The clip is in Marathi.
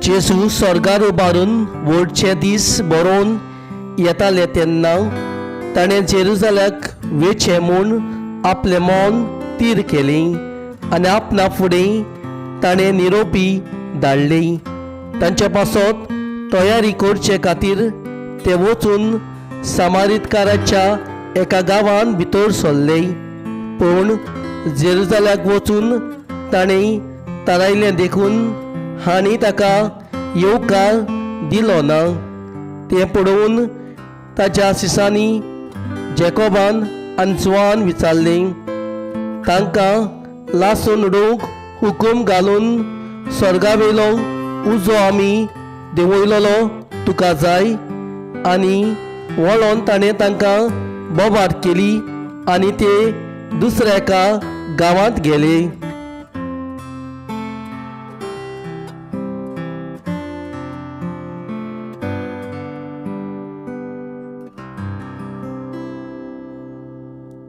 जेजू स्वर्गार उबारून वोडचे दीस बरोवन येताले तेन्ना ताणें जेरुसलेमाक वेचे म्हूण आपलें मौन तीर केलें आनी आपणा फुडें ताणें निरोपी धाडली। तांचे पासत तयारी करचे खातीर ते वचून सामारीतकाराच्या एका गांवांत भितर सरले। पूण जेरुसलेमाक वचून ताणें थारायलें देखून हांणी ताका येवकार दिलो ना। तें पळोवन ताच्या शिसांनी जॅकोबान आनी जुआन विचारलें, तांकां लासून उडोवंक हुकूम घालून स्वर्गावेलो उजो आमी देंवयलोलो तुका जाय? आनी वळोन ताणें तांकां बोबाट केली आनी ते दुसऱ्या एका गांवांत गेले।